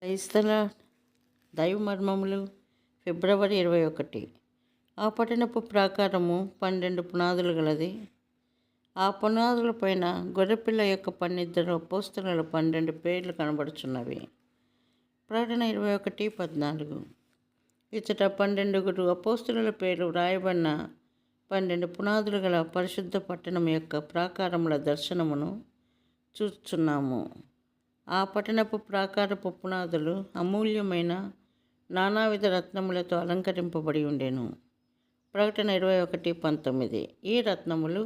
క్రైస్తల దైవ మర్మములు ఫిబ్రవరి 21. ఆ పట్టణపు ప్రాకారము 12 పునాదులు గలది. ఆ పునాదులపైన గొర్రెపిల్ల యొక్క 12 అపోస్తలుల 12 పేర్లు కనబడుచున్నవి. ప్రకటన 21:14. ఇచ్చట 12 అపోస్తలుల పేర్లు వ్రాయబడిన 12 పునాదులు గల పరిశుద్ధ పట్టణం యొక్క ప్రాకారముల దర్శనమును చూస్తున్నాము. ఆ పట్టణపు ప్రాకారపు పునాదులు అమూల్యమైన నానావిధ రత్నములతో అలంకరింపబడి ఉండెను. ప్రకటన 21:19. ఈ రత్నములు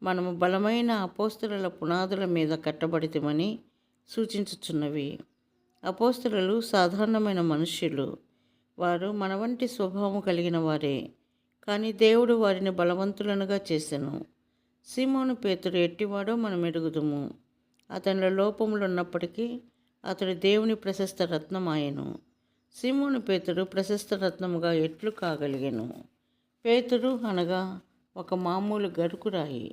మనము బలమైన అపోస్తలుల పునాదుల మీద కట్టబడితిమని సూచించుచున్నవి. అపోస్తలులు సాధారణమైన మనుష్యులు. వారు మన వంటి స్వభావం కలిగిన వారే, కానీ దేవుడు వారిని బలవంతులనుగా చేసెను. సీమోను పేతురు ఎట్టివాడో మనం ఎరుగుదుము. అతనిలో లోపములు ఉన్నప్పటికీ అతడు దేవుని ప్రశస్త రత్నమాయెను. సీమోను పేతురు ప్రశస్త రత్నముగా ఎట్లు కాగలిగెను? పేతురు అనగా ఒక మామూలు గరుకురాయి,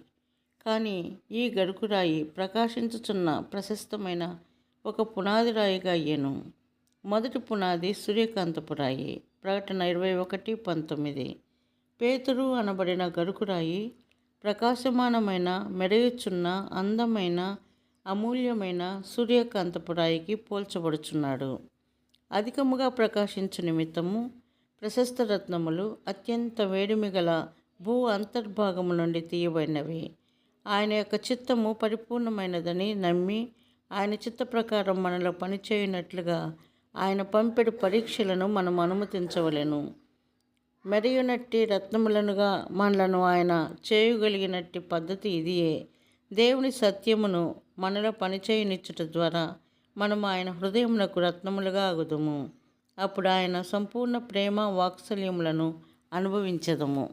కానీ ఈ గరుకురాయి ప్రకాశించుచున్న ప్రశస్తమైన ఒక పునాది రాయిగా అయ్యెను. మొదటి పునాది సూర్యకాంతపు రాయి. ప్రకటన 21:19. పేతురు అనబడిన గరుకురాయి ప్రకాశమానమైన, మెరయుచున్న, అందమైన, అమూల్యమైన సూర్యకాంతపు రాయికి పోల్చబడుచున్నాడు. అధికముగా ప్రకాశించు నిమిత్తము ప్రశస్త రత్నములు అత్యంత వేడిమి గల భూ అంతర్భాగము నుండి తీయబడినవి. ఆయన యొక్క చిత్తము పరిపూర్ణమైనదని నమ్మి ఆయన చిత్త ప్రకారం మనలో పనిచేయునట్లుగా ఆయన పంపెడు పరీక్షలను మనం అనుమతించవలెను. మెరయునట్టి రత్నములనుగా మనలను ఆయన చేయగలిగినట్టి పద్ధతి ఇదియే. దేవుని సత్యమును మనలో పనిచేయనిచ్చుట ద్వారా మనం ఆయన హృదయమునకు రత్నములుగా అగుదుము. అప్పుడు ఆయన సంపూర్ణ ప్రేమ వాత్సల్యములను అనుభవించదము.